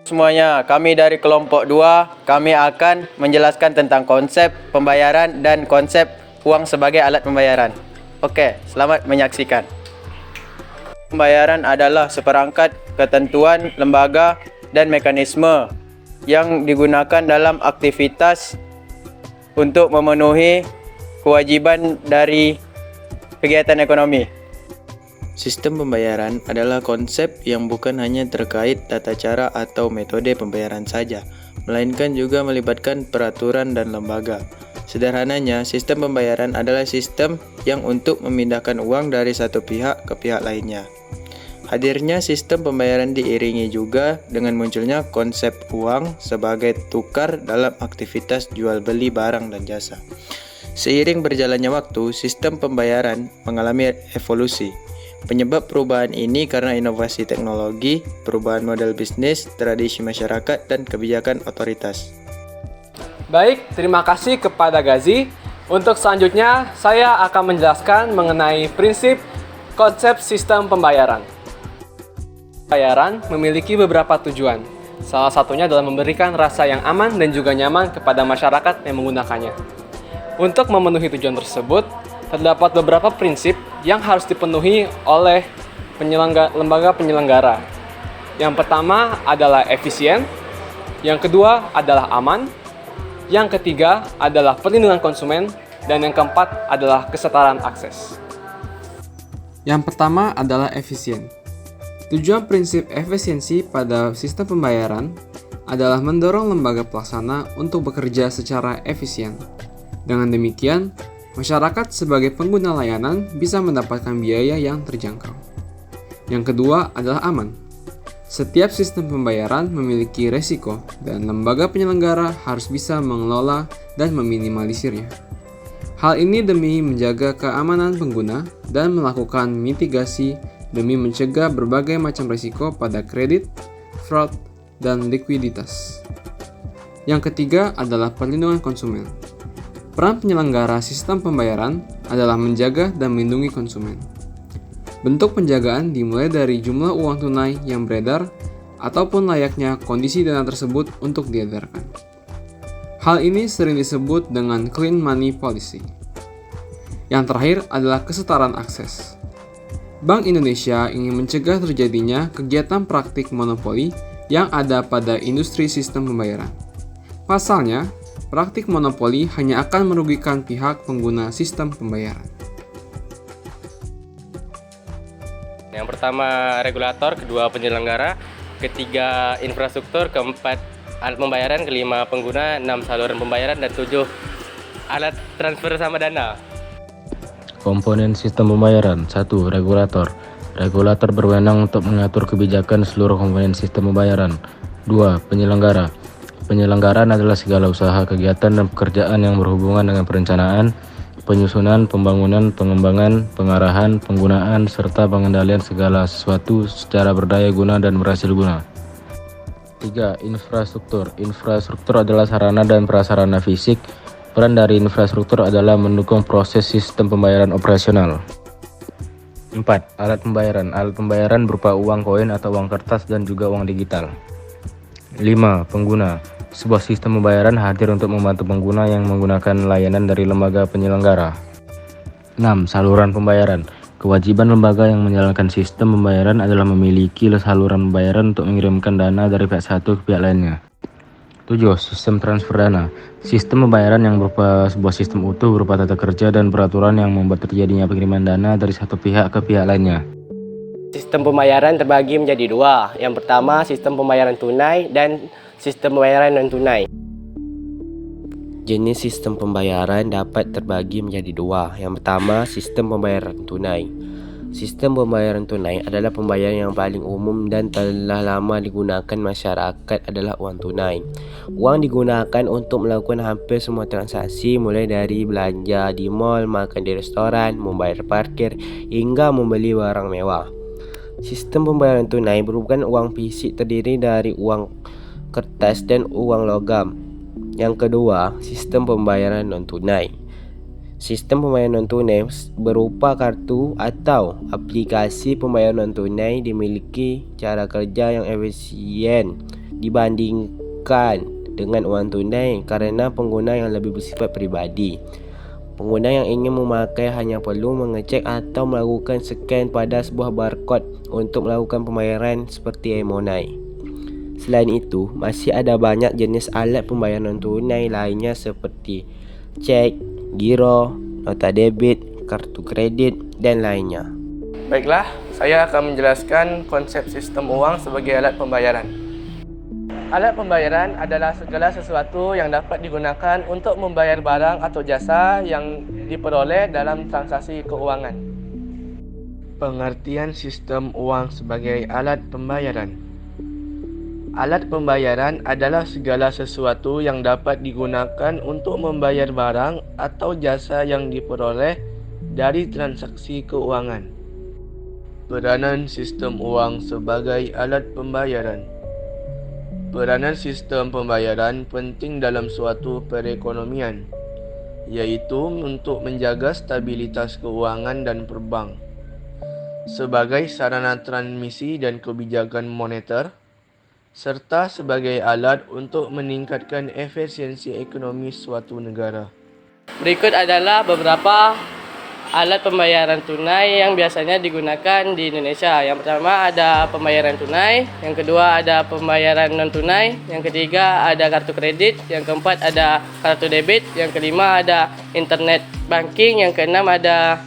Semuanya, kami dari kelompok 2, kami akan menjelaskan tentang konsep pembayaran dan konsep uang sebagai alat pembayaran. Oke, selamat menyaksikan. Pembayaran adalah seperangkat ketentuan, lembaga, dan mekanisme yang digunakan dalam aktivitas untuk memenuhi kewajiban dari kegiatan ekonomi. Sistem pembayaran adalah konsep yang bukan hanya terkait tata cara atau metode pembayaran saja, melainkan juga melibatkan peraturan dan lembaga. Sederhananya, sistem pembayaran adalah sistem yang untuk memindahkan uang dari satu pihak ke pihak lainnya. Hadirnya sistem pembayaran diiringi juga dengan munculnya konsep uang sebagai tukar dalam aktivitas jual beli barang dan jasa. Seiring berjalannya waktu, sistem pembayaran mengalami evolusi. Penyebab perubahan ini karena inovasi teknologi, perubahan model bisnis, tradisi masyarakat, dan kebijakan otoritas. Baik, terima kasih kepada Gazi. Untuk selanjutnya, saya akan menjelaskan mengenai prinsip konsep sistem pembayaran. Pembayaran memiliki beberapa tujuan. Salah satunya adalah memberikan rasa yang aman dan juga nyaman kepada masyarakat yang menggunakannya. Untuk memenuhi tujuan tersebut, terdapat beberapa prinsip yang harus dipenuhi oleh lembaga penyelenggara. Yang pertama adalah efisien, yang kedua adalah aman, yang ketiga adalah perlindungan konsumen, dan yang keempat adalah kesetaraan akses. Yang pertama adalah efisien. Tujuan prinsip efisiensi pada sistem pembayaran adalah mendorong lembaga pelaksana untuk bekerja secara efisien. Dengan demikian, masyarakat sebagai pengguna layanan bisa mendapatkan biaya yang terjangkau. Yang kedua adalah aman. Setiap sistem pembayaran memiliki resiko dan lembaga penyelenggara harus bisa mengelola dan meminimalisirnya. Hal ini demi menjaga keamanan pengguna dan melakukan mitigasi demi mencegah berbagai macam risiko pada kredit, fraud, dan likuiditas. Yang ketiga adalah perlindungan konsumen. Peran penyelenggara sistem pembayaran adalah menjaga dan melindungi konsumen. Bentuk penjagaan dimulai dari jumlah uang tunai yang beredar ataupun layaknya kondisi dana tersebut untuk diedarkan. Hal ini sering disebut dengan clean money policy. Yang terakhir adalah kesetaraan akses. Bank Indonesia ingin mencegah terjadinya kegiatan praktik monopoli yang ada pada industri sistem pembayaran. Pasalnya, praktik monopoli hanya akan merugikan pihak pengguna sistem pembayaran. Yang pertama regulator, kedua penyelenggara, ketiga infrastruktur, keempat alat pembayaran, kelima pengguna, 6 saluran pembayaran, dan 7 alat transfer sama dana. Komponen sistem pembayaran. 1. Regulator. Regulator berwenang untuk mengatur kebijakan seluruh komponen sistem pembayaran. 2. Penyelenggara. Penyelenggaraan adalah segala usaha, kegiatan, dan pekerjaan yang berhubungan dengan perencanaan, penyusunan, pembangunan, pengembangan, pengarahan, penggunaan, serta pengendalian segala sesuatu secara berdaya guna dan berhasil guna. 3. Infrastruktur. Infrastruktur adalah sarana dan prasarana fisik. Peran dari infrastruktur adalah mendukung proses sistem pembayaran operasional. 4. Alat pembayaran. Alat pembayaran berupa uang koin atau uang kertas dan juga uang digital. 5. Pengguna. Sebuah sistem pembayaran hadir untuk membantu pengguna yang menggunakan layanan dari lembaga penyelenggara. 6. Saluran pembayaran. Kewajiban lembaga yang menjalankan sistem pembayaran adalah memiliki saluran pembayaran untuk mengirimkan dana dari pihak satu ke pihak lainnya. 7. Sistem transfer dana. Sistem pembayaran yang berupa sebuah sistem utuh berupa tata kerja dan peraturan yang membuat terjadinya pengiriman dana dari satu pihak ke pihak lainnya. Sistem pembayaran terbagi menjadi dua. Yang pertama, sistem pembayaran tunai dan sistem pembayaran non-tunai. Jenis sistem pembayaran dapat terbagi menjadi dua. Yang pertama, sistem pembayaran tunai. Sistem pembayaran tunai adalah pembayaran yang paling umum dan telah lama digunakan masyarakat adalah uang tunai. Uang digunakan untuk melakukan hampir semua transaksi mulai dari belanja di mal, makan di restoran, membayar parkir, hingga membeli barang mewah. Sistem pembayaran tunai merupakan uang fisik terdiri dari uang kertas dan uang logam. Yang kedua, sistem pembayaran non-tunai. Sistem pembayaran non-tunai berupa kartu atau aplikasi pembayaran non-tunai dimiliki cara kerja yang efisien dibandingkan dengan uang tunai karena pengguna yang lebih bersifat peribadi. Pengguna yang ingin memakai hanya perlu mengecek atau melakukan scan pada sebuah barcode untuk melakukan pembayaran seperti e-money. Selain itu, masih ada banyak jenis alat pembayaran non tunai lainnya seperti cek, giro, nota debit, kartu kredit, dan lainnya. Baiklah, saya akan menjelaskan konsep sistem uang sebagai alat pembayaran. Alat pembayaran adalah segala sesuatu yang dapat digunakan untuk membayar barang atau jasa yang diperoleh dalam transaksi keuangan. Pengertian sistem uang sebagai alat pembayaran. Alat pembayaran adalah segala sesuatu yang dapat digunakan untuk membayar barang atau jasa yang diperoleh dari transaksi keuangan. Peranan sistem uang sebagai alat pembayaran. Peranan sistem pembayaran penting dalam suatu perekonomian, yaitu untuk menjaga stabilitas keuangan dan perbank, sebagai sarana transmisi dan kebijakan moneter, serta sebagai alat untuk meningkatkan efisiensi ekonomi suatu negara. Berikut adalah beberapa alat pembayaran tunai yang biasanya digunakan di Indonesia. Yang pertama ada pembayaran tunai, yang kedua ada pembayaran non tunai, yang ketiga ada kartu kredit, yang keempat ada kartu debit, yang kelima ada internet banking, yang keenam ada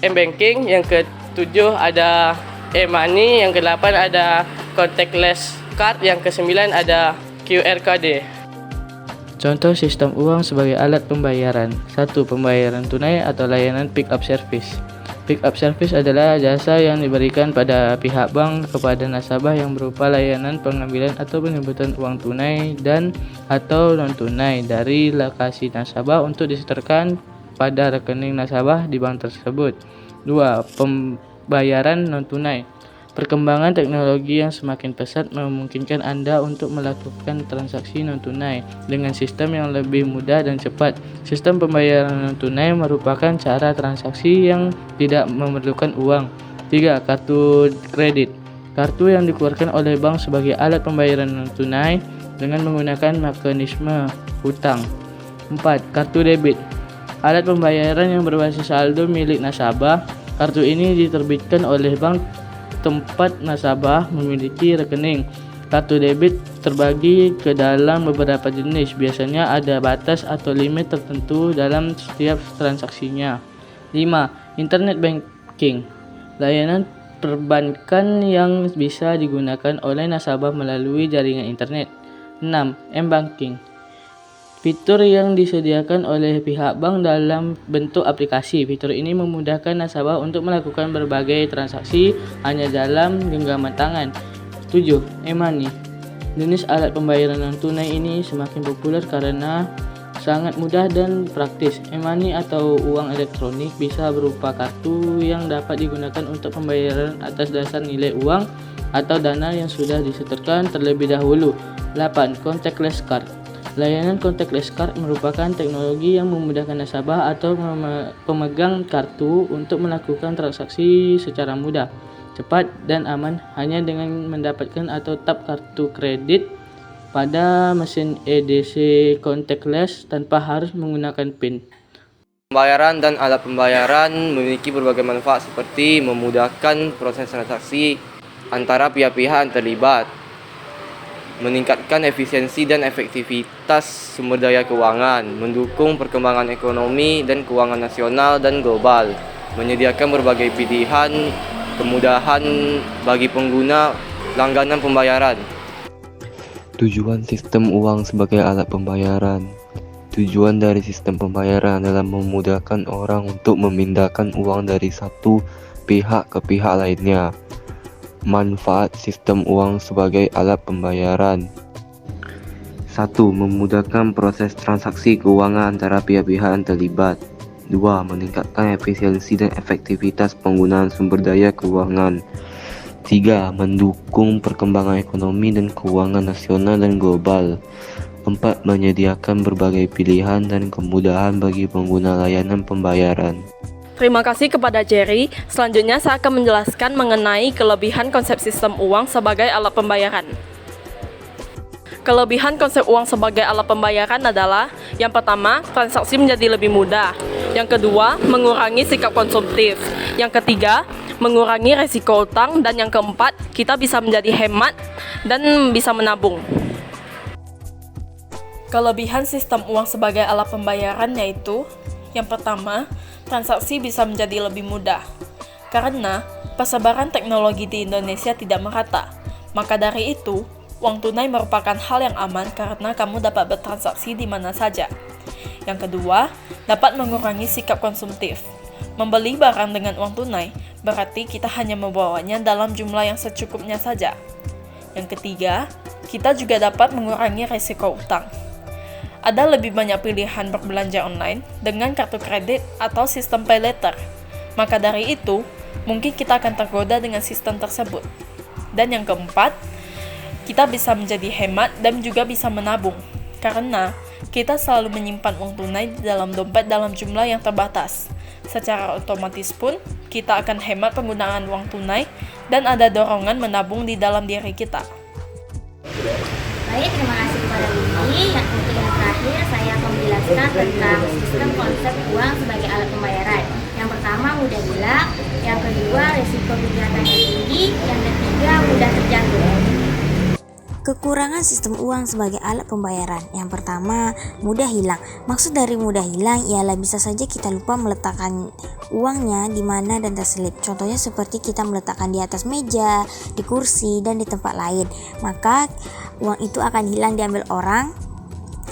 m-banking, yang ketujuh ada e-money, yang kedelapan ada contactless card, yang kesembilan ada QR code. Contoh sistem uang sebagai alat pembayaran. 1. Pembayaran tunai atau layanan pick up service. Pick up service adalah jasa yang diberikan pada pihak bank kepada nasabah yang berupa layanan pengambilan atau penjemputan uang tunai dan atau non tunai dari lokasi nasabah untuk disetorkan pada rekening nasabah di bank tersebut. 2. Pembayaran non tunai. Perkembangan teknologi yang semakin pesat memungkinkan Anda untuk melakukan transaksi non-tunai dengan sistem yang lebih mudah dan cepat. Sistem pembayaran non-tunai merupakan cara transaksi yang tidak memerlukan uang. 3. Kartu kredit. Kartu yang dikeluarkan oleh bank sebagai alat pembayaran non-tunai dengan menggunakan mekanisme hutang. 4. Kartu debit. Alat pembayaran yang berbasis saldo milik nasabah. Kartu ini diterbitkan oleh bank tempat nasabah memiliki rekening. Kartu debit terbagi ke dalam beberapa jenis. Biasanya ada batas atau limit tertentu dalam setiap transaksinya. 5. Internet banking. Layanan perbankan yang bisa digunakan oleh nasabah melalui jaringan internet. 6. M-banking. Fitur yang disediakan oleh pihak bank dalam bentuk aplikasi. Fitur ini memudahkan nasabah untuk melakukan berbagai transaksi hanya dalam genggaman tangan. 7. E-money. Jenis alat pembayaran non-tunai ini semakin populer karena sangat mudah dan praktis. E-money atau uang elektronik bisa berupa kartu yang dapat digunakan untuk pembayaran atas dasar nilai uang atau dana yang sudah disetorkan terlebih dahulu. 8. Contactless card. Layanan contactless card merupakan teknologi yang memudahkan nasabah atau pemegang kartu untuk melakukan transaksi secara mudah, cepat, dan aman hanya dengan mendapatkan atau tap kartu kredit pada mesin EDC contactless tanpa harus menggunakan PIN. Pembayaran dan alat pembayaran memiliki berbagai manfaat seperti memudahkan proses transaksi antara pihak-pihak yang terlibat, meningkatkan efisiensi dan efektivitas sumber daya keuangan, mendukung perkembangan ekonomi dan keuangan nasional dan global, menyediakan berbagai pilihan, kemudahan bagi pengguna langganan pembayaran. Tujuan sistem uang sebagai alat pembayaran. Tujuan dari sistem pembayaran adalah memudahkan orang untuk memindahkan uang dari satu pihak ke pihak lainnya. Manfaat sistem uang sebagai alat pembayaran. 1. Memudahkan proses transaksi keuangan antara pihak-pihak yang terlibat. 2. Meningkatkan efisiensi dan efektivitas penggunaan sumber daya keuangan. 3. Mendukung perkembangan ekonomi dan keuangan nasional dan global. 4. Menyediakan berbagai pilihan dan kemudahan bagi pengguna layanan pembayaran. Terima kasih kepada Jerry. Selanjutnya saya akan menjelaskan mengenai kelebihan konsep sistem uang sebagai alat pembayaran. Kelebihan konsep uang sebagai alat pembayaran adalah yang pertama, transaksi menjadi lebih mudah. Yang kedua, mengurangi sikap konsumtif. Yang ketiga, mengurangi resiko utang. Dan yang keempat, kita bisa menjadi hemat dan bisa menabung. Kelebihan sistem uang sebagai alat pembayaran yaitu yang pertama, transaksi bisa menjadi lebih mudah. Karena persebaran teknologi di Indonesia tidak merata. Maka dari itu, uang tunai merupakan hal yang aman karena kamu dapat bertransaksi di mana saja. Yang kedua, dapat mengurangi sikap konsumtif. Membeli barang dengan uang tunai berarti kita hanya membawanya dalam jumlah yang secukupnya saja. Yang ketiga, kita juga dapat mengurangi risiko utang. Ada lebih banyak pilihan berbelanja online dengan kartu kredit atau sistem pay later. Maka dari itu, mungkin kita akan tergoda dengan sistem tersebut. Dan yang keempat, kita bisa menjadi hemat dan juga bisa menabung. Karena kita selalu menyimpan uang tunai di dalam dompet dalam jumlah yang terbatas. Secara otomatis pun, kita akan hemat penggunaan uang tunai dan ada dorongan menabung di dalam diri kita. Baik, terima kasih kepada Lili. Untuk yang terakhir, saya akan menjelaskan tentang sistem konsep uang sebagai alat pembayaran. Yang pertama, mudah hilang. Yang kedua, risiko kejahatannya tinggi. Yang ketiga, mudah terjatuh. Kekurangan sistem uang sebagai alat pembayaran. Yang pertama, mudah hilang. Maksud dari mudah hilang ialah bisa saja kita lupa meletakkan uangnya di mana dan terselip. Contohnya seperti kita meletakkan di atas meja, di kursi, dan di tempat lain. Maka uang itu akan hilang diambil orang.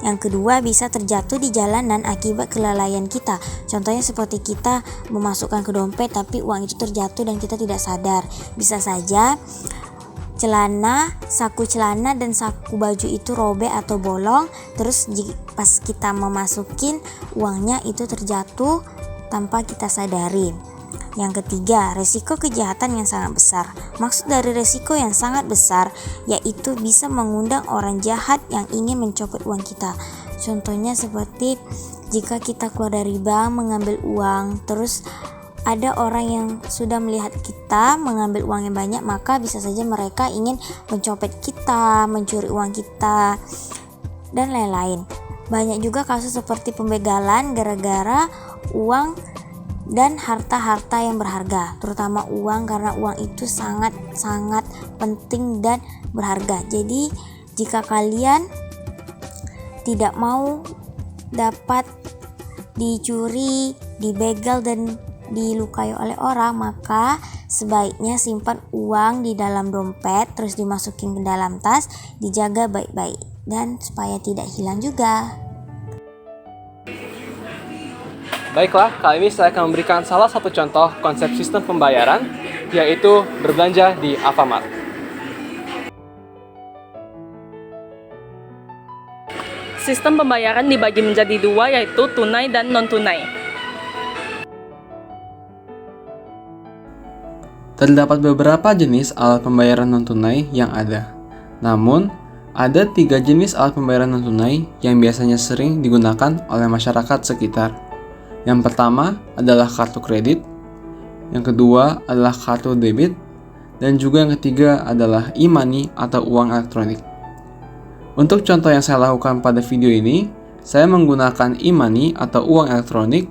Yang kedua, bisa terjatuh di jalanan akibat kelalaian kita. Contohnya seperti kita memasukkan ke dompet tapi uang itu terjatuh dan kita tidak sadar. Bisa saja saku celana dan saku baju itu robek atau bolong, terus pas kita memasukin uangnya itu terjatuh tanpa kita sadari. Yang ketiga, resiko kejahatan yang sangat besar. Maksud dari resiko yang sangat besar yaitu bisa mengundang orang jahat yang ingin mencopot uang kita. Contohnya seperti jika kita keluar dari bank mengambil uang, terus ada orang yang sudah melihat kita mengambil uang yang banyak, maka bisa saja mereka ingin mencopet kita, mencuri uang kita, dan lain-lain. Banyak juga kasus seperti pembegalan gara-gara uang dan harta-harta yang berharga, terutama uang, karena uang itu sangat-sangat penting dan berharga. Jadi, jika kalian tidak mau dapat dicuri, dibegal, dan dilukai oleh orang, maka sebaiknya simpan uang di dalam dompet, terus dimasukin ke dalam tas, dijaga baik-baik dan supaya tidak hilang juga. Baiklah, kali ini saya akan memberikan salah satu contoh konsep sistem pembayaran, yaitu berbelanja di Alfamart. Sistem pembayaran dibagi menjadi dua, yaitu tunai dan non-tunai. Terdapat beberapa jenis alat pembayaran non-tunai yang ada. Namun, ada 3 jenis alat pembayaran non-tunai yang biasanya sering digunakan oleh masyarakat sekitar. Yang pertama adalah kartu kredit, yang kedua adalah kartu debit, dan juga yang ketiga adalah e-money atau uang elektronik. Untuk contoh yang saya lakukan pada video ini, saya menggunakan e-money atau uang elektronik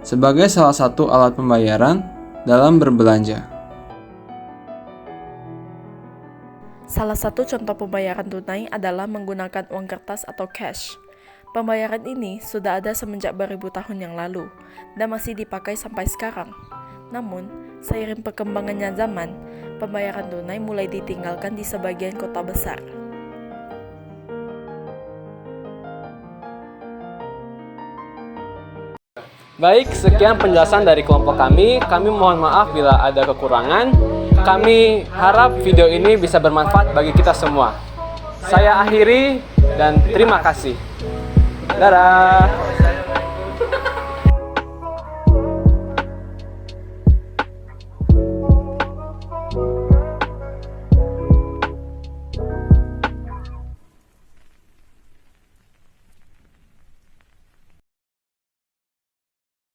sebagai salah satu alat pembayaran dalam berbelanja. Salah satu contoh pembayaran tunai adalah menggunakan uang kertas atau cash. Pembayaran ini sudah ada semenjak beribu tahun yang lalu dan masih dipakai sampai sekarang. Namun, seiring perkembangannya zaman, pembayaran tunai mulai ditinggalkan di sebagian kota besar. Baik, sekian penjelasan dari kelompok kami. Kami mohon maaf bila ada kekurangan. Kami harap video ini bisa bermanfaat bagi kita semua. Saya akhiri dan terima kasih. Dadah.